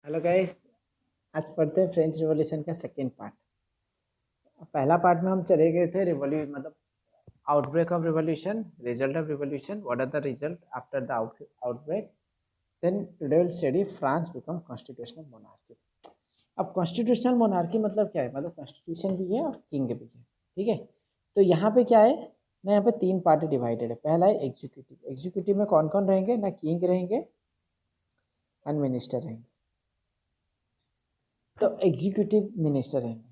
Hello guys. आज पढ़ते हैं फ्रेंच रिवॉल्यूशन का सेकेंड पार्ट। पहला पार्ट में हम चले गए थे रिवॉल्यूशन मतलब outbreak of revolution, result of revolution, what are the result after the outbreak. Then today will study France become constitutional monarchy. अब कॉन्स्टिट्यूशनल मोनार्की मतलब क्या है? मतलब कॉन्स्टिट्यूशन भी है और किंग भी है। ठीक है, तो यहाँ पे क्या है ना, यहाँ पे तीन पार्ट डिवाइडेड है। पहला है एग्जीक्यूटिव। एग्जीक्यूटिव में कौन कौन रहेंगे ना? किंग रहेंगे एंड मिनिस्टर रहेंगे। तो एग्जीक्यूटिव मिनिस्टर रहेंगे,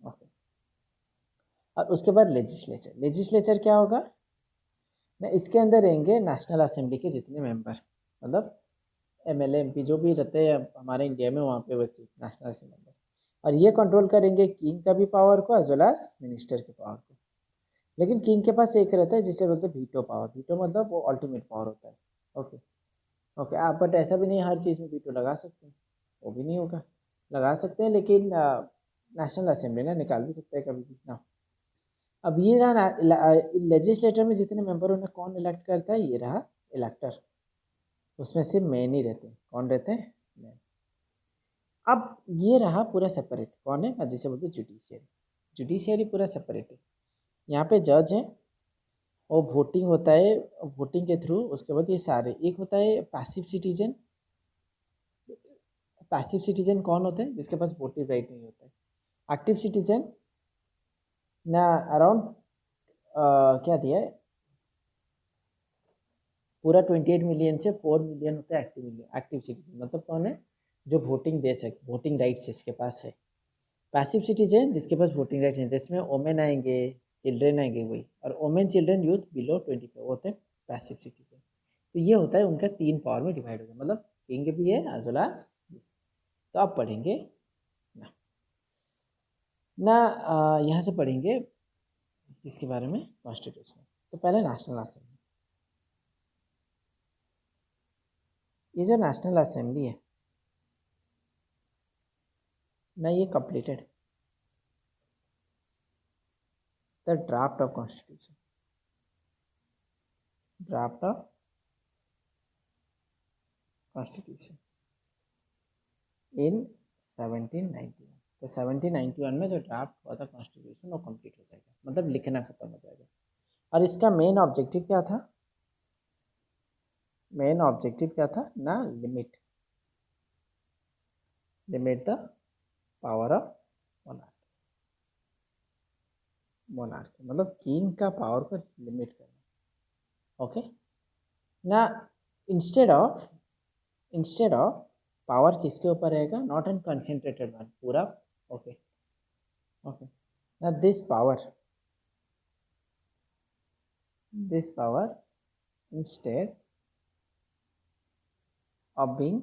ओके। और उसके बाद लेजिस्लेचर। लेजिस्लेचर क्या होगा ना? इसके अंदर रहेंगे नेशनल असेंबली के जितने मेंबर, मतलब एमएलए एमपी जो भी रहते हैं हमारे इंडिया में, वहाँ पे वैसे नेशनल असेंबली मेंबर। और ये कंट्रोल करेंगे किंग का भी पावर को एज वेल एज मिनिस्टर के पावर को। लेकिन किंग के पास एक रहता है जिसे बोलते हैं वीटो पावर। वीटो मतलब वो अल्टीमेट पावर होता है। ओके ओके, आप बट ऐसा भी नहीं हर चीज़ में वीटो लगा सकते हैं, वो भी नहीं होगा। लगा सकते हैं लेकिन नेशनल असेंबली ना निकाल भी सकते हैं कभी भी ना। अब ये रहा लेजिस्लेटर में जितने मेंबर उन्हें कौन इलेक्ट करता है? ये रहा इलेक्टर। उसमें सिर्फ मेन ही रहते हैं। कौन रहते हैं? मेन। अब ये रहा पूरा सेपरेट। कौन है ना? जिसे बोलते हैं जुडिशियरी। जुडिशियरी पूरा सेपरेट है। यहाँ पे जज है और वोटिंग होता है, वोटिंग के थ्रू। उसके बाद ये सारे, एक होता है पैसिव सिटीजन। पैसिव सिटीजन कौन होते हैं? जिसके पास वोटिंग राइट नहीं होता है। एक्टिव सिटीजन ना, अराउंड क्या दिया है, पूरा 28 मिलियन से 4 मिलियन होता है एक्टिव सिटीजन। मतलब कौन है? जो वोटिंग दे सके, वोटिंग राइट्स जिसके पास है। पैसिव सिटीजन जिसके पास वोटिंग राइट्स हैं, जिसमें ओमेन आएंगे, चिल्ड्रेन आएंगे वही। और ओमेन, चिल्ड्रेन, यूथ बिलो 25 होते हैं पैसिव सिटीजन। तो ये होता है उनका तीन पावर में डिवाइड हो गया। मतलब किंग भी है एज वेल एज। तो आप पढ़ेंगे ना ना यहाँ से पढ़ेंगे किसके बारे में? कॉन्स्टिट्यूशन। तो पहले नेशनल असेंबली। ये जो नेशनल असेंबली है ना, ये completed the draft of constitution. Draft of constitution in 1791। तो 1791 में जो ड्राफ्ट हुआ था कॉन्स्टिट्यूशन, वो कंप्लीट हो जाएगा, मतलब लिखना खत्म हो जाएगा। और इसका मेन ऑब्जेक्टिव क्या था? मेन ऑब्जेक्टिव क्या था ना? Limit limit the power of monarchy. Monarchy मतलब किंग का पावर को लिमिट करना। ओके ना, इंस्टेड ऑफ पावर किसके ऊपर रहेगा? नॉट एन कंसेंट्रेटेड वन, पूरा। ओके ओके ना, this power instead of being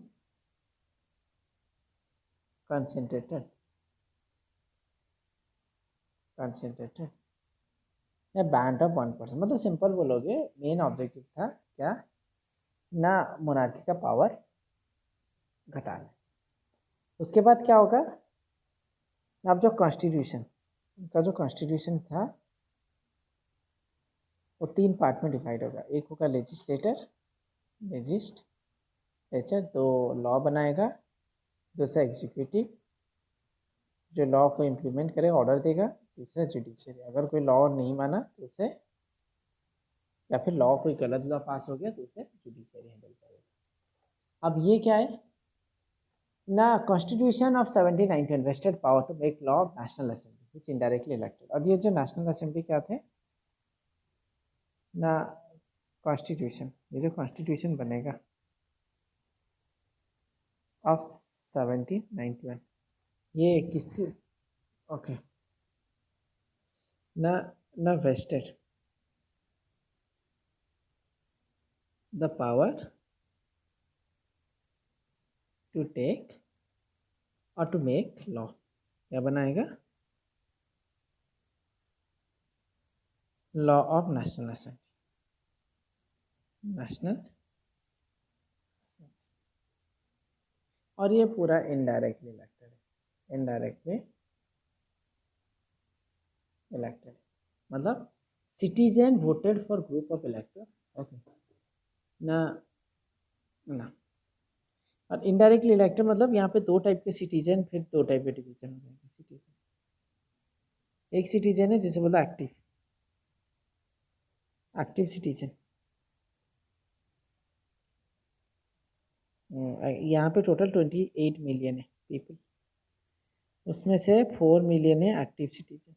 concentrated concentrated या बैंड ऑफ 1%। मतलब सिंपल बोलोगे, मेन ऑब्जेक्टिव था क्या ना? मोनार्की का पावर घटाना। उसके बाद क्या होगा? अब जो कॉन्स्टिट्यूशन, उनका जो कॉन्स्टिट्यूशन था वो तीन पार्ट में डिवाइड होगा। एक होगा लेजिस्लेचर, तो लॉ बनाएगा। दूसरा एग्जीक्यूटिव, जो लॉ को इम्प्लीमेंट करे, ऑर्डर देगा। तीसरा जुडिशियरी, अगर कोई लॉ नहीं माना तो उसे, या फिर लॉ कोई गलत लॉ पास हो गया तो उसे जुडिशियरी हैंडल करेगा। अब ये क्या है ना? Constitution of 1791 vested power to make law of national assembly which indirectly elected. और ये जो नेशनल असेंबली क्या थे ना? कॉन्स्टिट्यूशन, ये जो कॉन्स्टिट्यूशन बनेगा ऑफ 1791, ये किस, ओके ना ना, vested the power to take और टू मेक लॉ। क्या बनाएगा? Law of national assembly. National, और ये पूरा इनडायरेक्टली इलेक्टेड है। इनडायरेक्टली इलेक्टेड मतलब citizen voted for group of elector. Okay ना ना, और इनडायरेक्टली इलेक्टेड मतलब यहाँ पे दो टाइप के सिटीजन, फिर दो टाइप के डिवीजन हो जाएंगे सिटीजन। एक सिटीजन है जिसे बोला एक्टिव, एक्टिव सिटीजन। यहाँ पे टोटल 28 मिलियन है पीपल, उसमें से 4 मिलियन है एक्टिव सिटीजन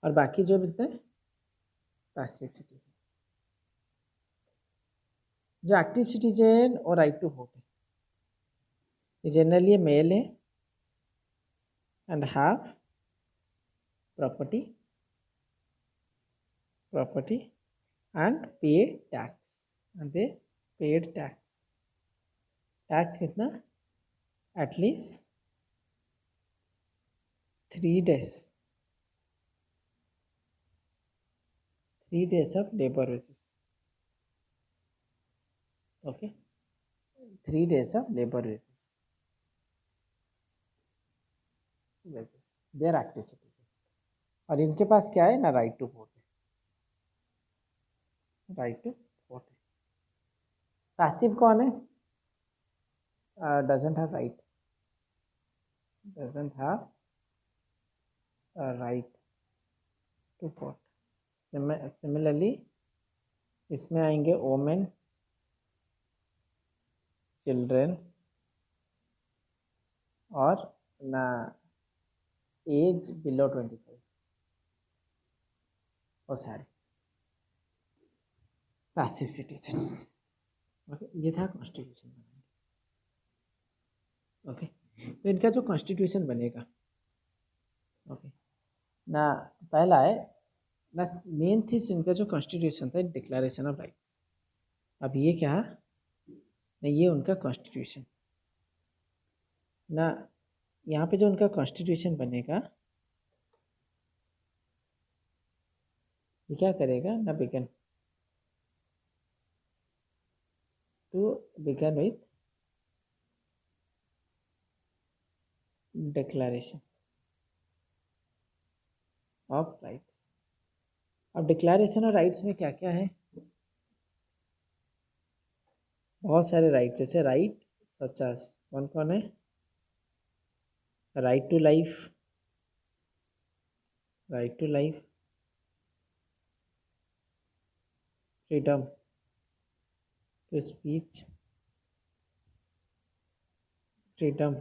और बाकी जो कितने पैसिव सिटीजन। जो एक्टिव सिटीजन और राइट टू वोट है, ये जनरली मेल है and have property and pay tax, and they paid tax कितना at least 3 days of labor wages. Okay, 3 days of labor wages, they are active citizen। और इनके पास क्या है ना, राइट टू वोट है, राइट टू वोट है। Passive कौन है? Doesn't have right, doesn't have right to vote. Similarly इसमें आएंगे वोमेन, चिल्ड्रन और ना एज बिलो 25, वो सारे पैसिव सिटीजन। ओके, ये था कॉन्स्टिट्यूशन बनाएंगे। ओके, तो इनका जो कॉन्स्टिट्यूशन बनेगा, ओके ना, पहला है ना, मेन थी इनका जो कॉन्स्टिट्यूशन था डिक्लेरेशन ऑफ राइट्स। अब ये क्या ना, ये उनका कॉन्स्टिट्यूशन ना, यहाँ पे जो उनका कॉन्स्टिट्यूशन बनेगा ये क्या करेगा ना, began with declaration of rights. अब डिक्लेरेशन ऑफ राइट्स में क्या क्या है, बहुत सारे राइट, जैसे राइट सच एज कौन कौन है, right to life, right to life, freedom to speech, freedom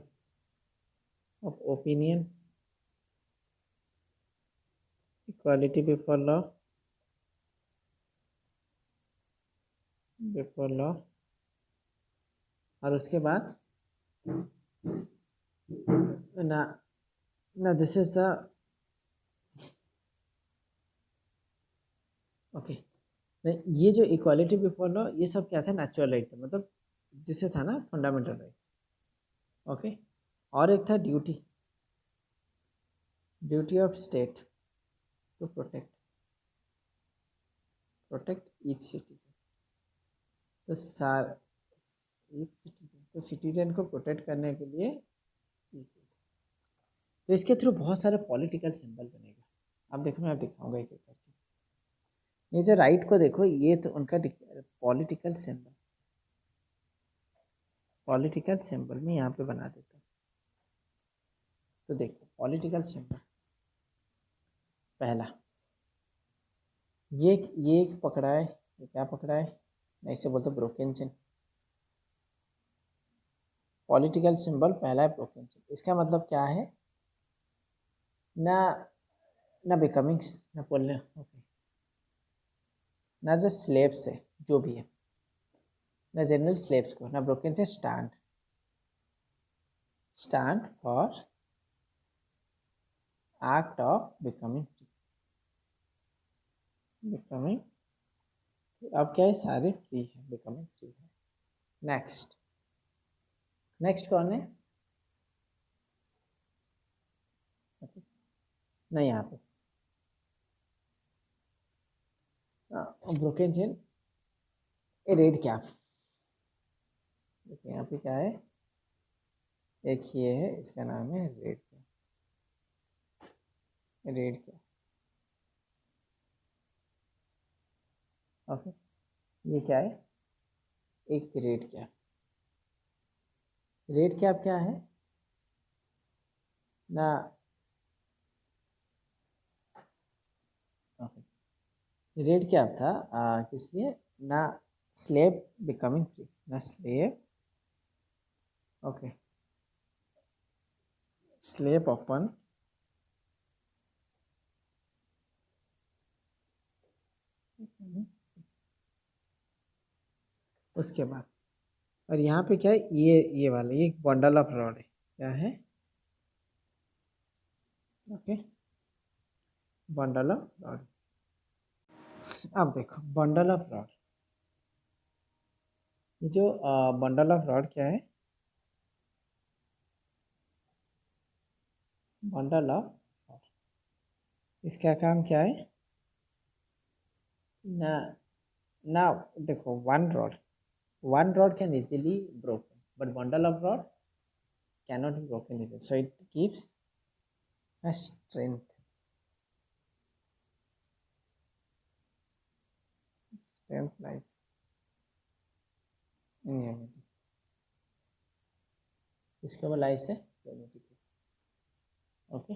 of opinion, equality before law, और उसके बाद ना ना दिस इज द ओके। ये जो इक्वालिटी बिफोर लॉ ये सब क्या था, नेचुरल राइट था, मतलब जिसे था ना फंडामेंटल राइट्स। ओके, और एक था duty, duty of state to protect each citizen. तो ईच सिटीजन, तो सिटीजन को प्रोटेक्ट करने के लिए तो इसके थ्रू बहुत सारे पॉलिटिकल सिंबल बनेगा। अब देखो मैं दिखाऊंगा एक एक करके। ये जो राइट को देखो, ये तो उनका पॉलिटिकल सिंबल में यहाँ पे बना देता हूँ। तो देखो पॉलिटिकल सिंबल, पहला ये एक पकड़ा है, ये क्या पकड़ा है, मैं इसे बोलते ब्रोकन चिन्ह। पॉलिटिकल सिंबल पहला है ब्रोकन चिन्ह, इसका मतलब क्या है ना, ना बिकमिंग ना बोलने, ओके, ना जो स्लेब्स है जो भी है, ना जनरल स्लेब्स को, ना ब्रोकन से stand for act of becoming अब क्या है, सारे फ्री है, बिकमिंग फ्री है। नेक्स्ट कौन है नहीं, यहाँ पे ब्रोकन चेन रेड कैप। देखिए यहाँ पे क्या है, एक ये है, इसका नाम है रेड कैप, ओके। ये क्या है, एक रेड कैप, रेड कैप क्या है ना? रेड कैप था किस लिए ना? स्लेव बिकमिंग फ्री, ना स्लेव, ओके, स्लेव ओपन उसके बाद। और यहाँ पे क्या है, ये वाला, ये बंडल ऑफ रॉड है, क्या है? Okay, bundle of rod. अब देखो बंडल ऑफ रॉड, ये जो बंडल ऑफ रॉड क्या है? बंडल ऑफ रॉड, इसका काम क्या है ना? ना देखो, one rod can easily broken, but bundle of rod cannot be broken easily, so it gives a strength. Strength lies in unity. इसके ऊपर लाइस है यूनिटी। ओके,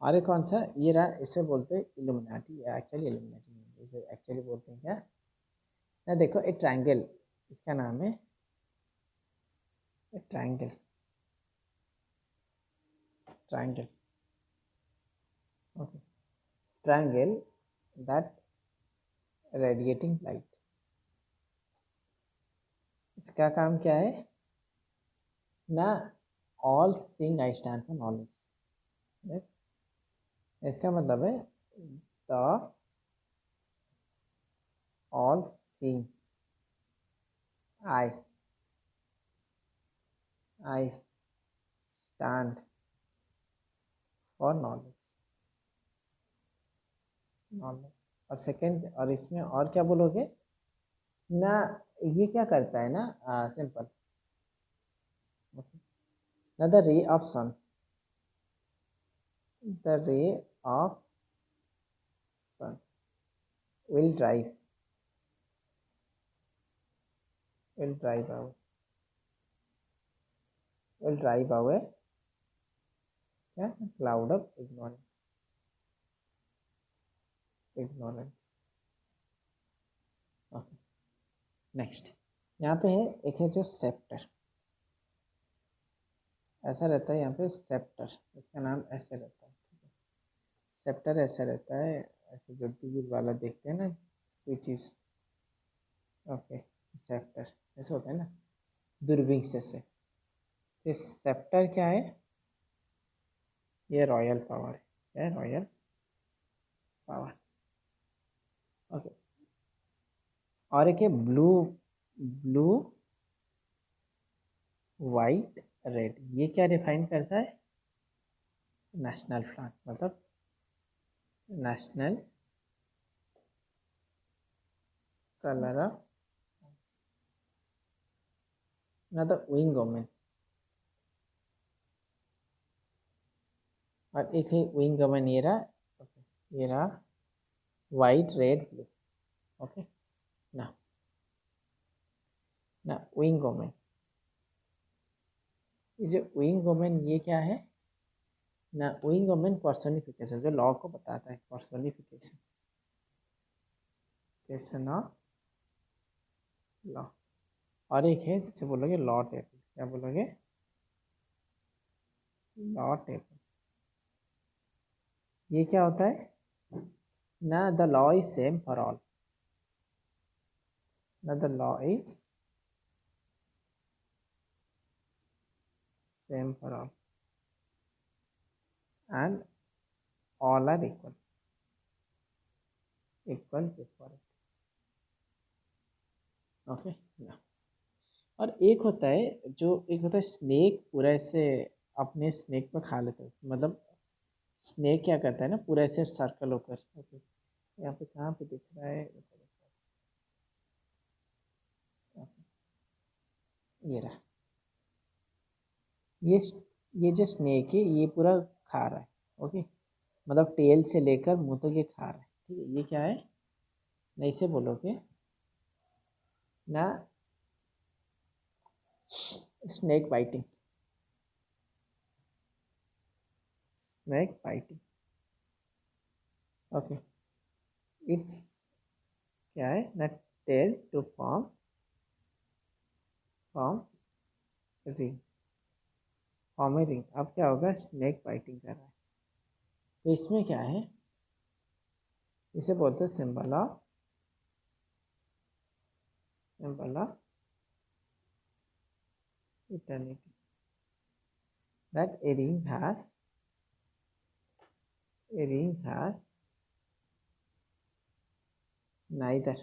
और एक कौन सा ये रहा, इसे बोलते हैं इल्यूमिनाटी, एक्चुअली इल्यूमिनाटी नहीं, इसे एक्चुअली बोलते हैं क्या ना? देखो एक ट्रायंगल, इसका नाम है triangle, triangle, okay, triangle that radiating light, इसका काम क्या है ना? All seeing I stand for knowledge, yes, इसका मतलब है the all seeing I, I stand for knowledge, knowledge. और सेकंड, और इसमें और क्या बोलोगे ना? ये क्या करता है ना? सिंपल, ना the ray of sun, the ray of sun will drive away, will drive away क्या? cloud of ignorance, ignorance। Okay, next यहाँ पे है, एक है जो सेप्टर, ऐसा रहता है यहाँ पे सेप्टर, इसका नाम ऐसे रहता है, ठीक है? सेप्टर ऐसा रहता है, ऐसे जो दूर वाला देखते हैं ना कोई चीज़, ओके, सेप्टर ऐसे होता है ना, दूरबीन से। ये सेप्टर क्या है? ये रॉयल पावर है, क्या है? Royal power, okay. और एक है ब्लू, ब्लू वाइट रेड, ये क्या डिफाइन करता है? नेशनल फ्लैग, मतलब नेशनल कलर ऑफ ना द विंग वुमेन, और एक है विंग वुमेन, ये रहा, ओके, ये रहा वाइट रेड ब्लू, ओके ना, ना विंग वुमेन, ये जो विंग वुमेन ये क्या है ना? विंग वुमेन पर्सोनिफिकेशन, जो लॉ को बताता है, पर्सोनिफिकेशन, पर्सोनिफिकेशन ऑफ लॉ। और एक है जिसे बोलोगे लॉ टेबल, क्या बोलोगे? Law table. ये क्या होता है ना? The law is same for all, ना the law is same for all and all are equal, equal before it, okay ना। और एक होता है जो, एक होता है स्नेक, पूरा ऐसे अपने स्नेक पे खा लेता है, मतलब स्नेक क्या करता है ना, पूरा ऐसे सर्कल होकर, ओके, यहाँ पे कहाँ पे दिख रहा है, ये रहा, ये ये जो स्नेक है ये पूरा खा रहा है, ओके, मतलब टेल से लेकर मुंह तक ये खा रहा है, ठीक है? ये क्या है ना? इसे बोलोगे ना snake biting, snake biting. Okay, it's क्या है ना, tail to form form ring, form a ring. अब क्या होगा, स्नेक बाइटिंग कर रहा है, तो इसमें क्या है, इसे बोलते हैं symbol of eternity, that a ring has neither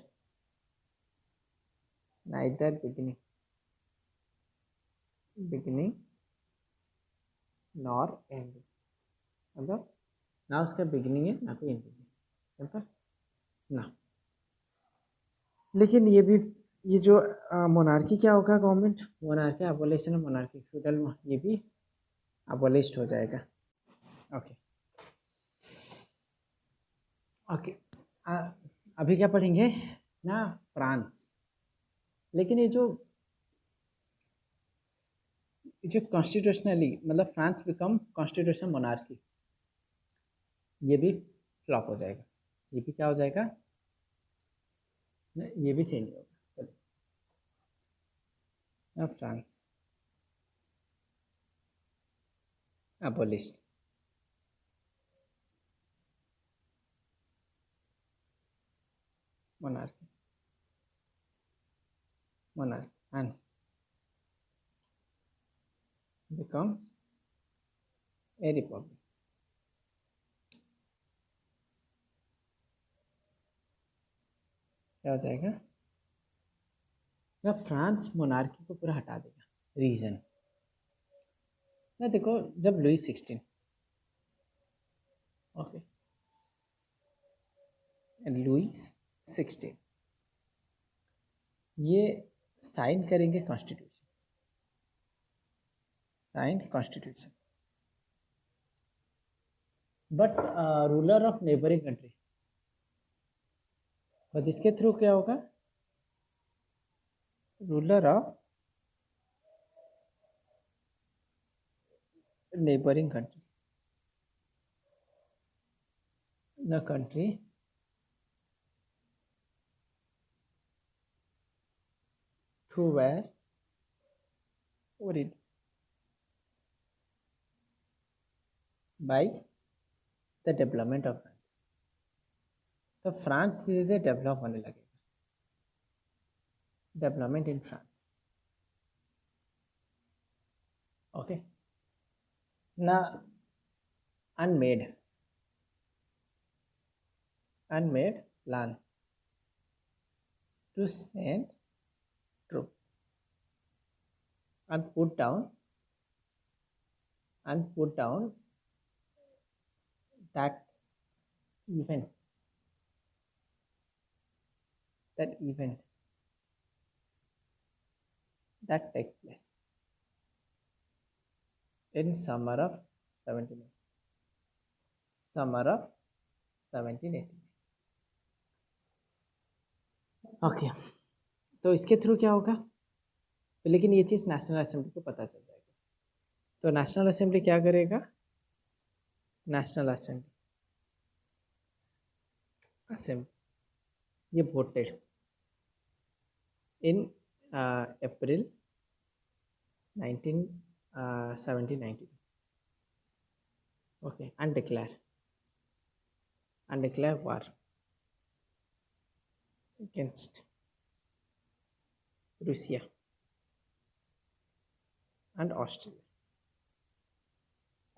beginning nor ending, मतलब ना उसका बिगिनिंग है ना कोई एंडिंग है, सिंपल ना। लेकिन ये भी, ये जो मोनार्की क्या होगा, government monarchy, abolition of monarchy, feudal, ये भी अबोलिश्ड हो जाएगा। ओके ओके, अभी क्या पढ़ेंगे ना, फ्रांस। लेकिन ये जो कॉन्स्टिट्यूशनली, मतलब फ्रांस बिकम कॉन्स्टिट्यूशनल मोनार्की, ये भी फ्लॉप हो जाएगा, ये भी क्या हो जाएगा ना, ये भी सही नहीं होगा। चलो, France abolished, monarchy and becomes a republic। क्या हो जाएगा ना, फ्रांस मोनार्की को पूरा हटा देगा। रीजन ना, देखो जब लुईस 16, ओके, लुईस 16 ये साइन करेंगे constitution, but ruler of neighbouring country, और जिसके थ्रू क्या होगा, रूलर ऑफ नेबरिंग कंट्री, न country through where origin by the development of France. तो फ्रांस धीरे धीरे डेवलप होने लगेगा, डेवलपमेंट इन फ्रांस। ओके ना, unmade plan to send troops and put down that event that take place in summer of 1780। Okay, तो इसके through क्या होगा, तो लेकिन ये चीज़ नेशनल असेंबली को पता चल जाएगा। तो नेशनल असेंबली क्या करेगा, नेशनल असेंबली ये voted in April 1790, okay, and declare war against Russia and Austria.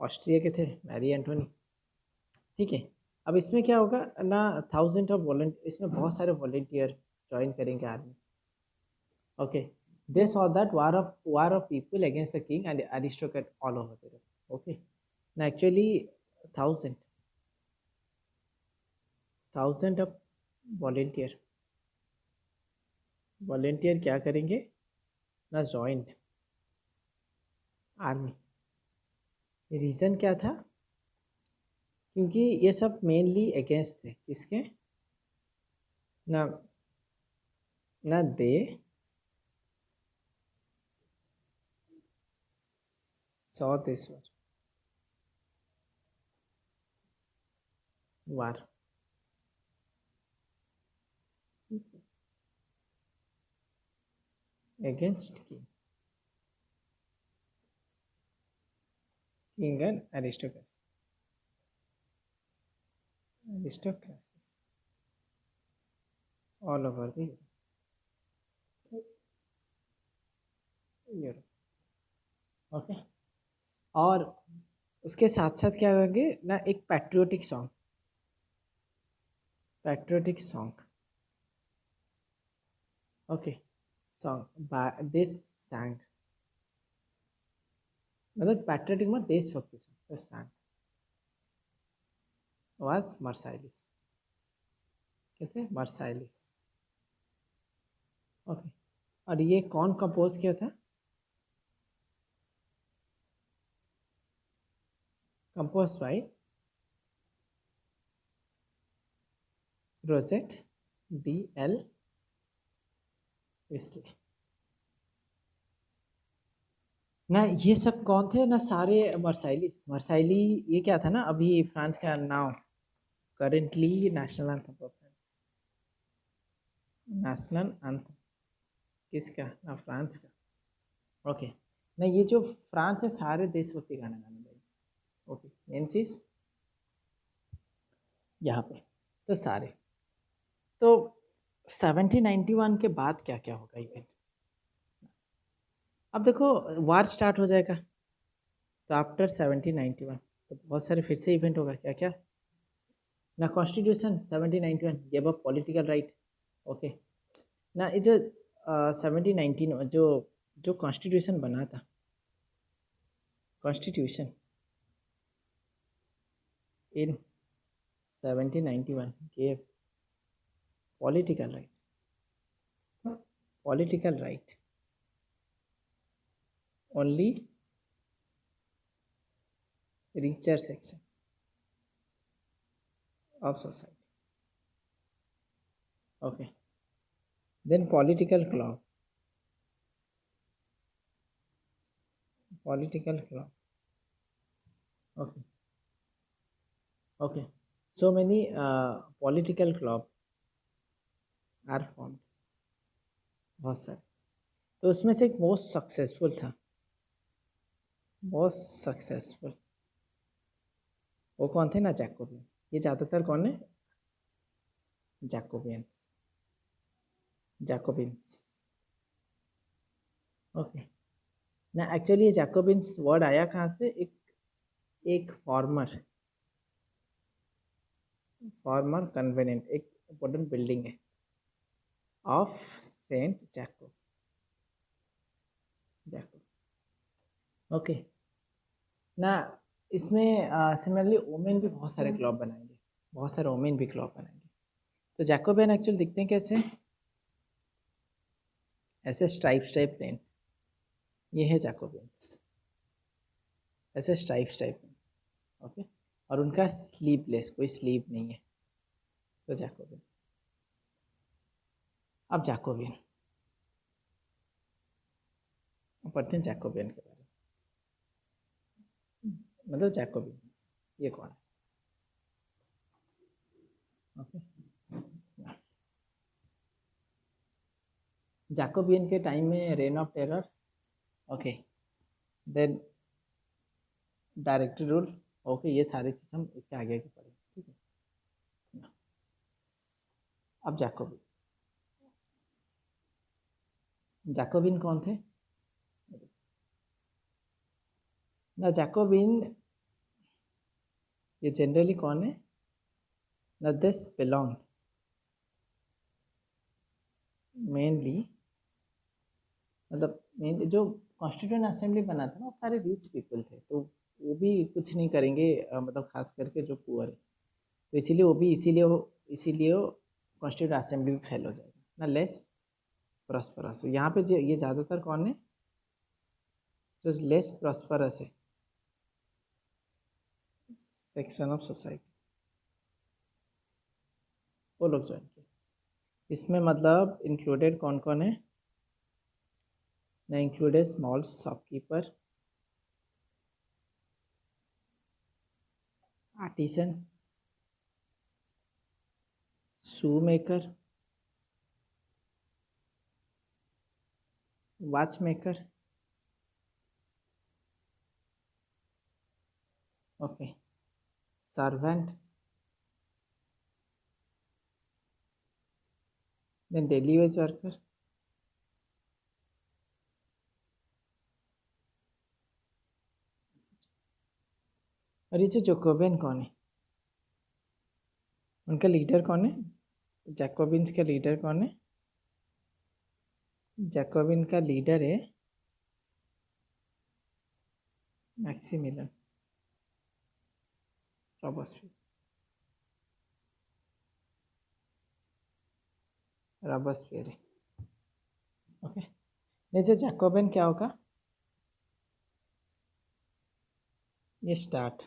Austria के थे मैरी एंटोनी, ठीक है। अब इसमें क्या होगा ना, 1000 ऑफ वॉलंटियर, इसमें बहुत सारे वॉलंटियर ज्वाइन करेंगे army. Okay, they saw that war of people against the king and aristocrat all over the world. Okay ना, एक्चुअली 1000 ऑफ वॉलंटियर क्या करेंगे ना, ज्वाइन आर्मी। रीज़न क्या था, क्योंकि ये सब मेनली अगेंस्ट थे किसके ना, दे 100 देशवर वार against king and aristocracies all over the Europe. Okay, और उसके साथ साथ क्या करेंगे ना, एक patriotic song okay, song this सैंग, मतलब पैट्रियोटिक में देशभक्ति सॉन्ग सैंग वाज मर्साइलिस, कहते हैं मर्साइलिस। ओके, और ये कौन कंपोज किया था? Compose by Rouget de Lisle ना। ये सब कौन थे ना? सारे मर्साइली ये क्या था ना, अभी फ्रांस का now currently national anthem of France, national anthem किसका ना? फ्रांस का। ओके, ना ये जो फ्रांस है सारे देशभक्ति गाने गाने लगे। ओके, मेन चीज यहाँ पे तो सारे, तो 1791 के बाद क्या क्या होगा इवेंट? अब देखो वार स्टार्ट हो जाएगा, तो आफ्टर 1791 तो बहुत सारे फिर से इवेंट होगा। क्या क्या ना? Constitution 1791 gave up political right. Okay, ना ये जो 1719 जो जो कॉन्स्टिट्यूशन बना था, constitution in 1791 gave political right only richer section of society. Okay, then political club okay, okay, so many political club are formed, बहुत सारे। तो उसमें से एक मोस्ट सक्सेसफुल वो कौन थे ना? जैकोबियन। ये ज़्यादातर कौन है? जैकोबिन्स। ओके, ना एक्चुअली ये जैकोबिन्स वर्ड आया कहाँ से? एक फॉर्मर कन्वेनेंट, एक इम्पोर्टेंट बिल्डिंग है ऑफ सेंट जैकोब। ओके, ना इसमें सिमिलरली ओमेन भी बहुत सारे क्लब बनाएंगे, तो जैकोबियन एक्चुअली दिखते हैं कैसे? ऐसे स्ट्राइप प्लेन, ये है जैकोबियंस, ऐसे स्ट्राइप। ओके, और उनका स्लीवलेस, कोई स्लीव नहीं है, तो जैकोबियन। अब जैकोबियन पढ़ते हैं जैकोबियन के बारे में, मतलब जैकोबियंस ये कौन है? ओके, जैकोबियन के टाइम में reign of terror, okay, then directory rule. Okay, ये सारी चीज़ हम इसके आगे पढ़ेंगे, ठीक है। अब जैकोबिन कौन थे ना? जैकोबिन ये जनरली कौन है ना? दिस बिलोंग मेनली, मतलब मेन जो कॉन्स्टिट्यूएंट असेंबली बना था ना, वो सारे रिच पीपल थे, तो वो भी कुछ नहीं करेंगे, मतलब खास करके जो पुअर है, तो इसीलिए वो कॉन्स्टिट्यूएंट असेंबली भी फेल हो जाएगा ना, लेस प्रॉस्परस। यहाँ पे ये ज़्यादातर कौन है जो लेस प्रॉस्परस है सेक्शन ऑफ सोसाइटी, वो लोग ज्वाइन किए। इसमें मतलब इंक्लूडेड कौन कौन है ना? Included small shopkeeper, artisan, shoe maker, watch maker, okay, servant, then daily wage worker, और ये जो जैकोबिन कौन है, उनका लीडर कौन है? जैकोबिन्स का लीडर कौन है? जैकोबिन का लीडर है मैक्सिमिलियन रॉबस्पियर है। ओके, नहीं जो जैकोबिन क्या होगा? ये start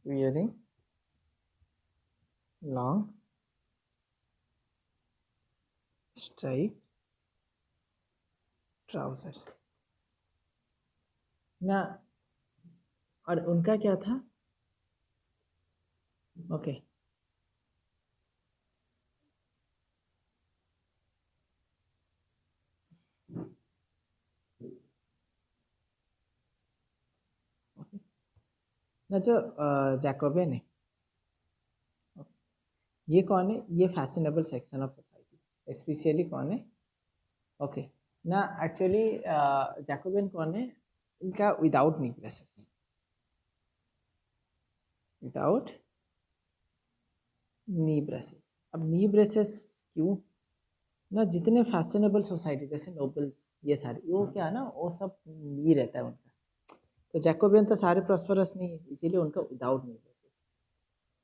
wearing long striped trousers ना, और उनका क्या था? ओके, ना जो जैकोबिन है, ये कौन है? ये fashionable section of society, specially कौन है? ओके, ना एक्चुअली जैकोबिन कौन है? इनका विदाउट नी ब्रेसेस, विदाउट नी ब्रेसेस। अब नी ब्रेसेस क्यों? ना जितने फैशनेबल सोसाइटी जैसे नोबल्स ये सारे, वो क्या है ना, वो सब नी रहता है उनका। तो जैकोबियन तो सारे प्रॉस्परस नहीं है, इसीलिए उनका without knee braces.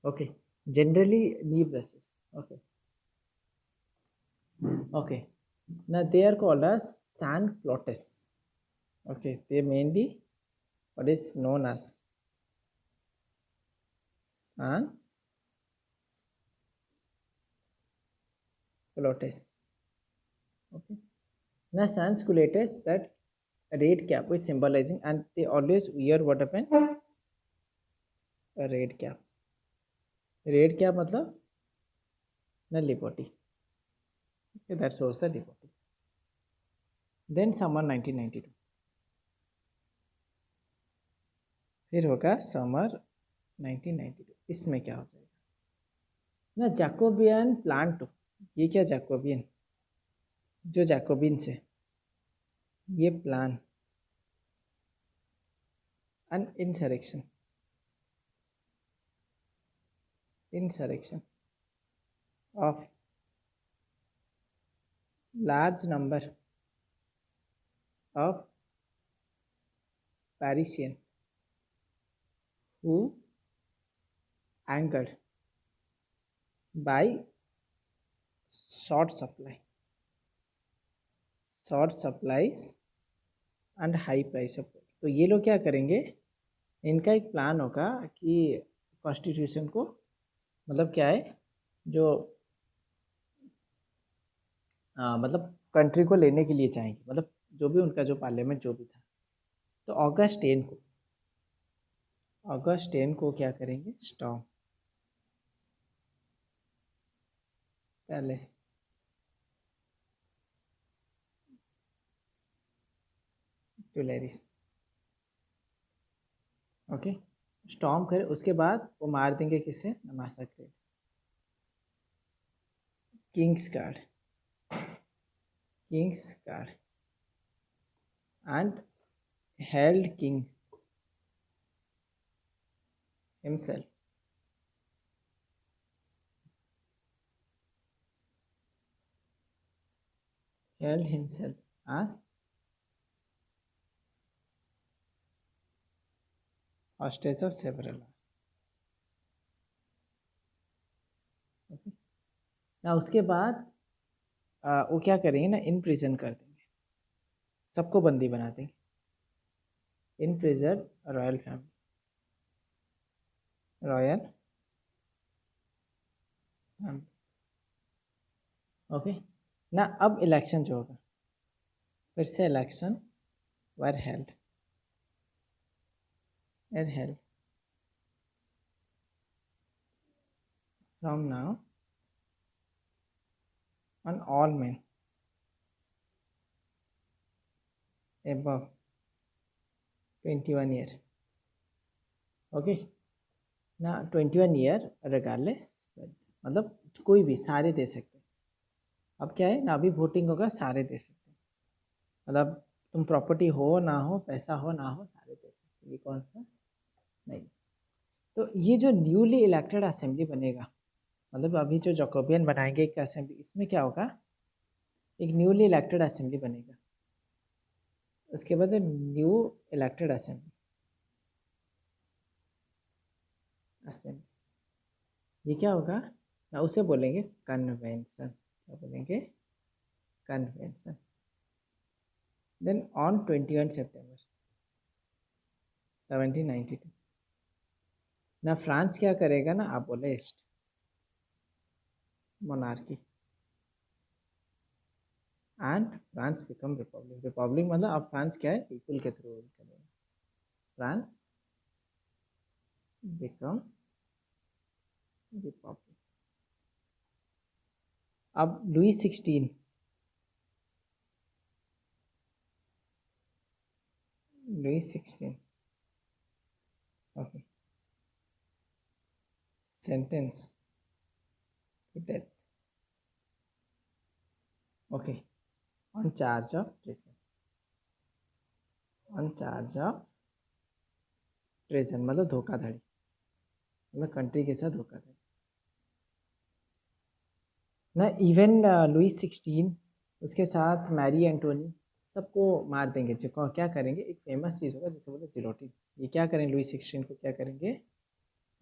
Okay, generally knee braces. Okay, okay, now they are called as sans culottes. Okay, they mainly what is known as sans culottes. Okay, now sans culottes, that red cap which symbolizing, and they always wear what happen? A red cap. Red cap मतलब ना लिपोटी। Okay, that shows the लिपोटी। Then summer 1992, फिर होगा summer 1992। इसमें क्या हो जाएगा ना, Jacobian plant. ये क्या जैकोबियन, जो जैकोबिन से ये plan and insurrection of large number of Parisian who angered by short supplies and high price of gold। तो ये लोग क्या करेंगे, इनका एक प्लान होगा कि कॉन्स्टिट्यूशन को, मतलब क्या है, जो मतलब कंट्री को लेने के लिए चाहेंगे, मतलब जो भी उनका जो पार्लियामेंट जो भी था। तो अगस्त 10 को क्या करेंगे, storm palace, Tuileries. Okay, storm करे, उसके बाद वो मार देंगे किसे, massacred, king's guard and held king himself as hostage of several। Okay, ना उसके बाद वो क्या करेंगे ना, इन प्रिजन कर देंगे, सबको बंदी बना देंगे, in prison royal family. Okay, ना अब इलेक्शन जो होगा, फिर से election were held are held from now on all men above 21 year. Okay ना 21 ईयर रिगार्डलेस, मतलब कोई भी, सारे दे सकते हैं। अब क्या है ना, अभी वोटिंग होगा, सारे दे सकते हैं, मतलब तुम प्रॉपर्टी हो ना हो, पैसा हो ना हो, सारे दे सकते हैं। ये कौन सा नहीं। तो ये जो न्यूली इलेक्टेड असेंबली बनेगा, मतलब अभी जो जैकोबियन बनाएंगे एक असेंबली, इसमें क्या होगा, एक न्यूली इलेक्टेड असेंबली बनेगा। उसके बाद जो न्यू इलेक्टेड असेंबली ये क्या होगा ना, उसे बोलेंगे कन्वेंशन। क्या बोलेंगे? कन्वेंशन। देन ऑन 21 सितंबर 1792 ना फ्रांस क्या करेगा ना, abolished monarchy and France become republic. Republic मतलब अब फ्रांस क्या है, पीपल के थ्रू रूल करेगा। France become republic. अब Louis 16 okay sentence to death okay on charge of treason. On charge of treason मतलब धोखाधड़ी, मतलब कंट्री के साथ धोखाधड़ी ना। इवन लुई 16 उसके साथ मैरी एंटोनी सबको मार देंगे। जो क्या करेंगे, एक फेमस चीज़ होगा जिसे बोलते हैं जिलोटिन। ये क्या करें, लुई 16 को क्या करेंगे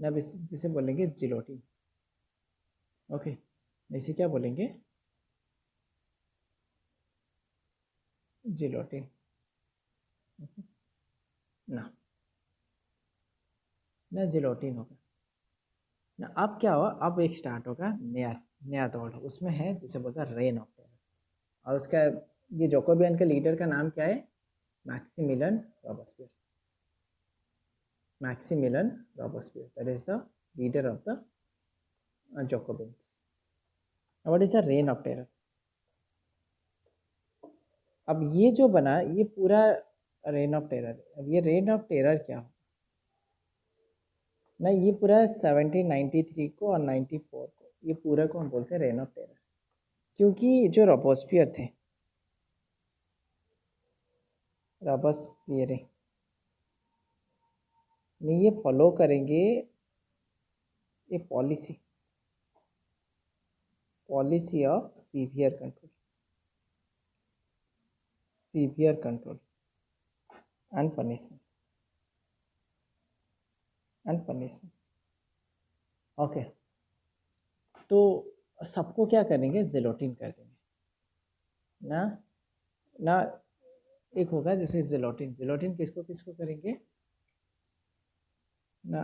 ना, जिसे बोलेंगे जिलोटिन। ओके, इसे क्या बोलेंगे, जिलोटिन ना। ना जिलोटिन होगा ना। अब क्या होगा, अब एक स्टार्ट होगा नया नया दौर, उसमें है जिसे बोलता है रेन ऑफ टेरर। और उसका ये जैकोबियन के लीडर का नाम क्या है, Maximilien Robespierre. Maximilien Robespierre, that is the leader of the Jacobins. What is the reign of terror? अब ये जो बना, ये पूरा रेन ऑफ टेरर। अब ये रेन ऑफ टेरर क्या हो ना, ये पूरा 1793 को और 94 को, ये पूरा को हम बोलते हैं रेन ऑफ टेरर। क्योंकि जो रॉबespierre थे, रॉबespierre ने ये फॉलो करेंगे ये policy of severe control and punishment. Okay, तो सबको क्या करेंगे, जिलोटिन कर देंगे ना। ना एक होगा जैसे जिलोटिन। जिलोटिन किसको किसको करेंगे ना,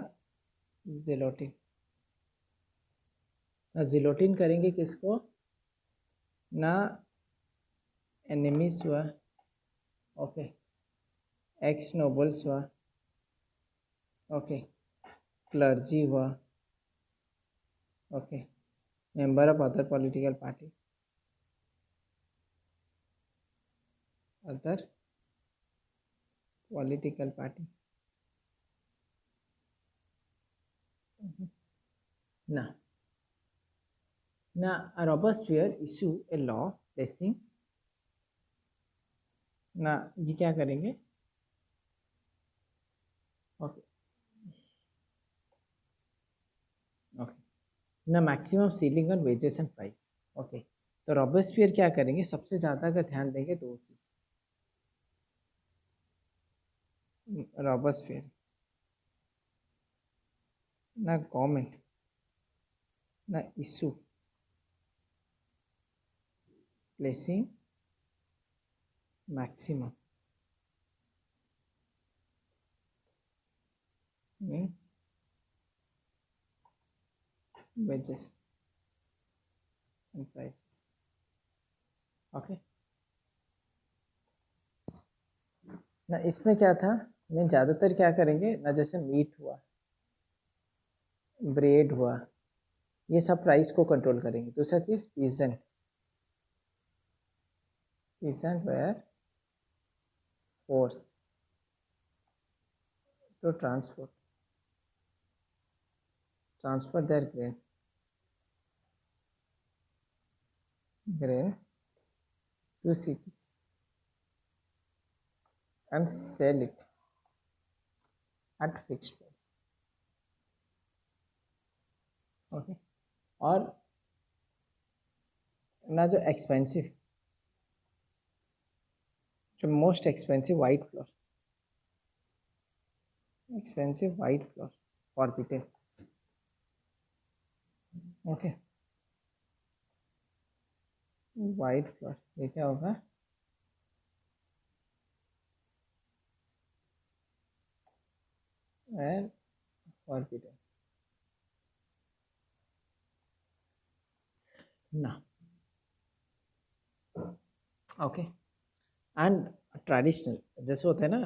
जिलोटिन ना, जिलोटिन करेंगे किसको ना, एनिमीज हुआ, ओके, एक्स नोबल्स हुआ, ओके, क्लर्जी हुआ, okay, member of other political party, other political party ना। ना रॉबespierre इशू ए लॉ प्लेसिंग ना, ये क्या करेंगे, ओके ओके ना, maximum ceiling on wages and price. Okay, तो रॉबespierre क्या करेंगे, सबसे ज़्यादा का ध्यान देंगे दो चीज़। रॉबespierre ना गवर्नमेंट ना issue placing maximum wages and prices। Okay ना, इसमें क्या था में ज़्यादातर क्या करेंगे ना, जैसे मीट हुआ, ब्रेड हुआ, ये सब प्राइस को कंट्रोल करेंगे। दूसरा चीज़ peasant, peasant were forced to transfer their grain to cities and sell it at fixed price। Okay. और ना जो एक्सपेंसिव, जो most expensive white flour for पीटे। ओके, वाइट फ्लोर ये क्या होगा, एंड फॉर पीटे ना। ओके, एंड ट्रेडिशनल जैसे होता है ना,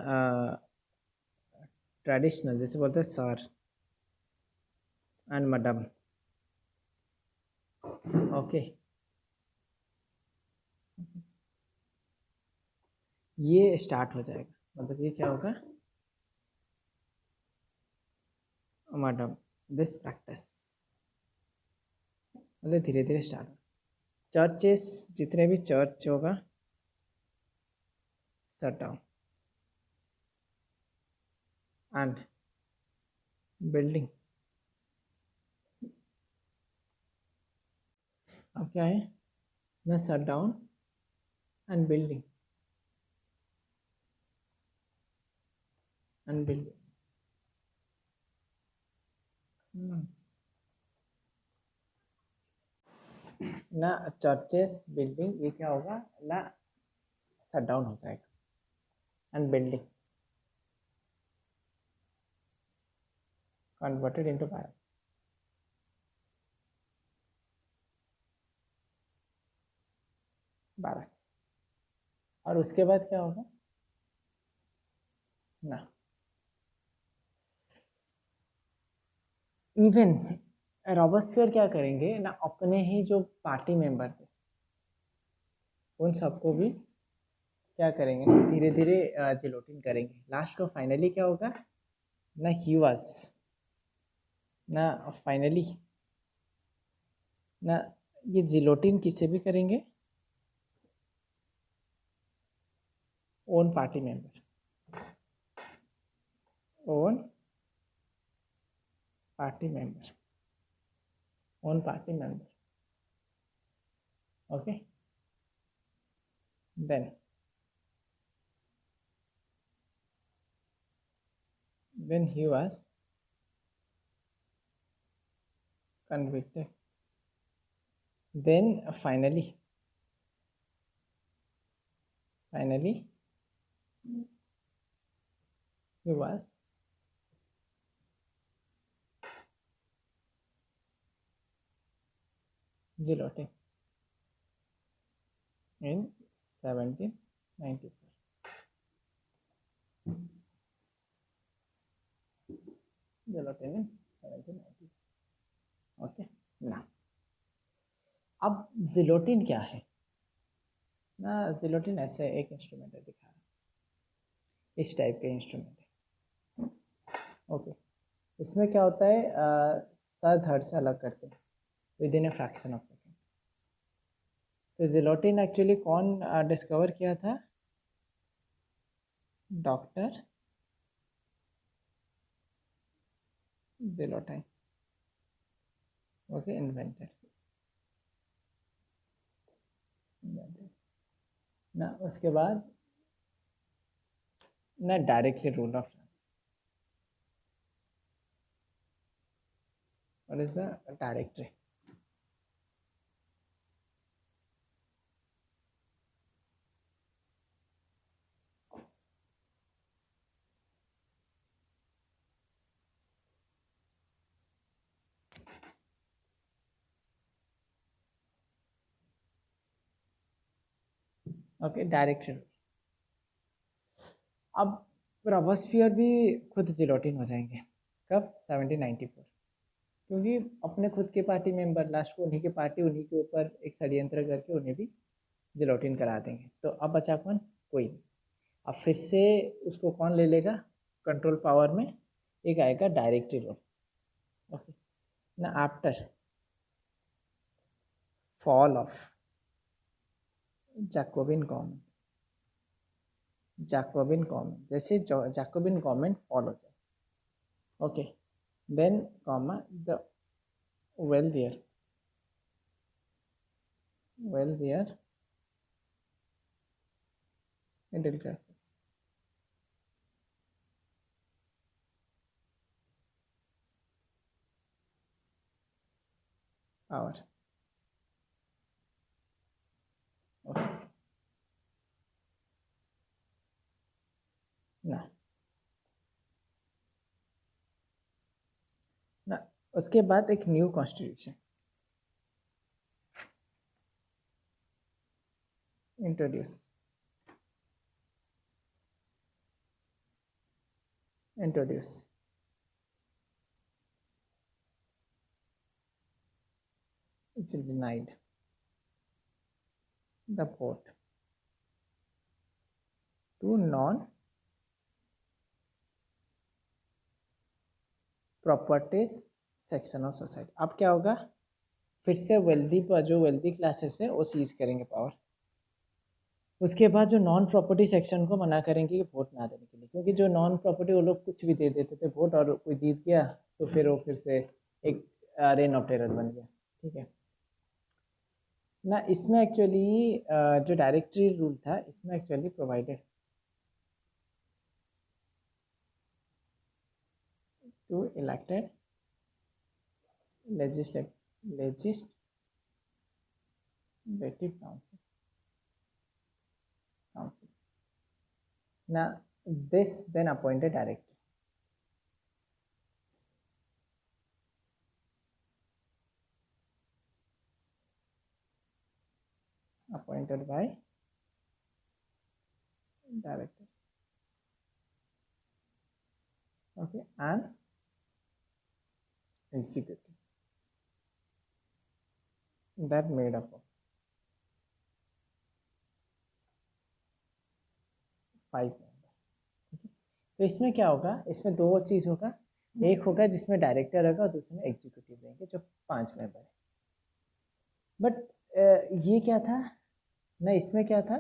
ट्रेडिशनल जैसे बोलते हैं सर एंड मैडम। ओके, ये स्टार्ट हो जाएगा, मतलब ये क्या होगा, मैडम दिस प्रैक्टिस, मतलब धीरे धीरे स्टार्ट। चर्चेस, जितने भी चर्च होगा शट डाउन, एंड बिल्डिंग, अब क्या है ना, shut down and building and building. ना चर्चेस बिल्डिंग ये क्या होगा ना, शट डाउन हो जाएगा, and building converted into barracks. और उसके बाद क्या होगा ना, इवन रॉबस्फेयर क्या करेंगे ना, अपने ही जो पार्टी मेंबर थे उन सबको भी क्या करेंगे ना, धीरे धीरे जिलोटिन करेंगे। लास्ट को फाइनली क्या होगा ना, ही वाज ना, फाइनली ना, ये जिलोटिन किसे भी करेंगे, own party member, own party member, own party member. Okay, then when he was convicted, then finally he was guillotined in 1794, guillotine in 1794। Okay ना, अब जिलोटिन क्या है ना, जिलोटिन ऐसे एक इंस्ट्रूमेंट है, दिखा रहा इस टाइप के इंस्ट्रूमेंट है। ओके, इसमें क्या होता है, सर धड़ से अलग करते हैं with in a fraction of second. तो जिलोटिन एक्चुअली कौन डिस्कवर किया था, डॉक्टर जिलोटाइन। ओके, इन्वेंटेड ना। उसके बाद ना directly rule of France, what is the directory. Okay, directory. अब रॉबस्पियर भी खुद जिलोटिन हो जाएंगे। कब? 1794। क्योंकि अपने खुद के पार्टी मेंबर लास्ट को उन्हीं के ऊपर एक षड्यंत्र करके उन्हें भी जिलोटिन करा देंगे। तो अब बचा कौन? कोई नहीं। अब फिर से उसको कौन ले लेगा कंट्रोल पावर में? एक आएगा डायरेक्टरी रोल। ओके ना। After fall of Jacobin government, Jacobin government, जैसे जैकोबिन गवर्नमेंट फॉल हो जाए, okay, then comma the wealthier wealthier middle classes power, okay ना ना। उसके बाद एक new constitution introduce introduce it will denied the vote to non properties section of society. अब क्या होगा? फिर से वेल्दी पर जो वेल्दी क्लासेस है वो सीज करेंगे पावर। उसके बाद जो नॉन प्रॉपर्टी सेक्शन को मना करेंगे कि वोट ना देने के लिए, क्योंकि जो नॉन प्रॉपर्टी वो लोग कुछ भी दे देते थे वोट, और कोई जीत गया तो फिर वो फिर से एक रेन ऑफ टेरर बन गया। ठीक है ना। इसमें एक्चुअली जो डायरेक्टरी रूल था इसमें actually provided to elected legislative council. Now this then appointed director. Appointed by director. Okay, and executive that made up of 5 member. तो इसमें क्या होगा? इसमें दो चीज़ होगा, एक होगा जिसमें डायरेक्टर रहेगा और दूसरे में एग्जीक्यूटिव रहेंगे जो 5 मेंबर है। बट ये क्या था ना, इसमें क्या था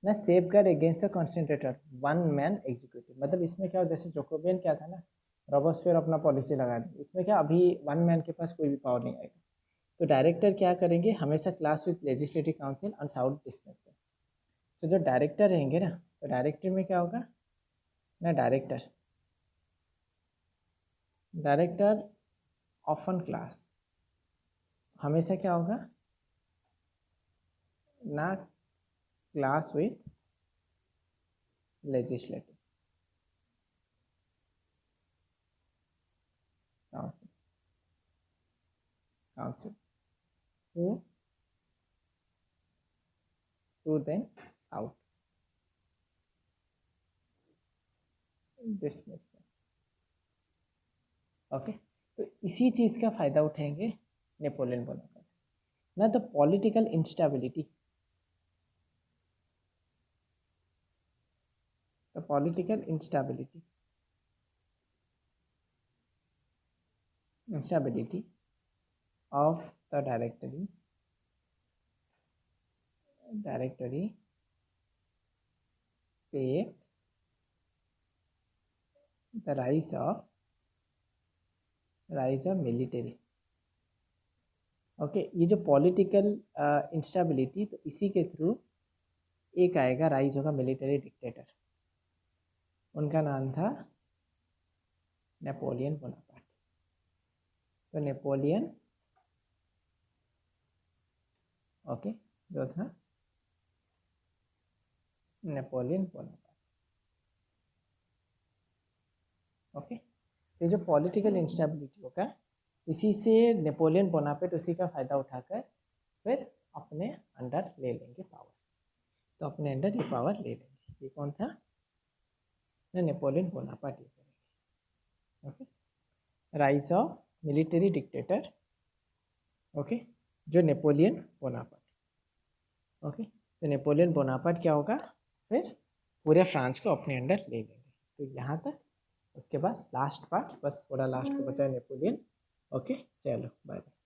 ना, safe guard against a concentrator one man executive. मतलब इसमें क्या हो, जैसे जोकोबियन क्या था ना, रॉबस्पियर अपना पॉलिसी लगा दी, इसमें क्या अभी वन मैन के पास कोई भी पावर नहीं आएगा। तो डायरेक्टर क्या करेंगे? हमेशा class with legislative council and south dismiss the. तो जो डायरेक्टर रहेंगे ना, तो डायरेक्टर में क्या होगा ना, डायरेक्टर ऑफन क्लास हमेशा क्या होगा ना, class with legislative council council to then south dismiss. Okay, तो इसी चीज़ का फ़ायदा उठाएंगे नेपोलियन बोनापार्ट ना। तो political instability, the political instability of the directory paved the rise of military. Okay, ये जो पॉलिटिकल इंस्टेबिलिटी, तो इसी के थ्रू एक आएगा, राइज होगा मिलिट्री डिक्टेटर। उनका नाम था नेपोलियन बोनापार्ट। तो नेपोलियन ओके जो था नेपोलियन बोनापार्ट। ओके, ये जो पॉलिटिकल इंस्टेबिलिटी होगा, इसी से नेपोलियन बोनापार्ट उसी का फ़ायदा उठाकर फिर अपने अंडर ले लेंगे पावर। तो अपने अंडर ये पावर ले लेंगे। ये कौन था? ना नेपोलियन बोनापार्ट ये करेंगे। Okay, rise of military dictator, okay, जो नेपोलियन बोनापार्ट। ओके, तो नेपोलियन बोनापार्ट क्या होगा, फिर पूरे फ्रांस को अपने अंडर ले लेंगे। तो यहाँ तक, उसके बाद लास्ट पार्ट, बस थोड़ा लास्ट को बचा है नेपोलियन। ओके, चलो बाय बाय।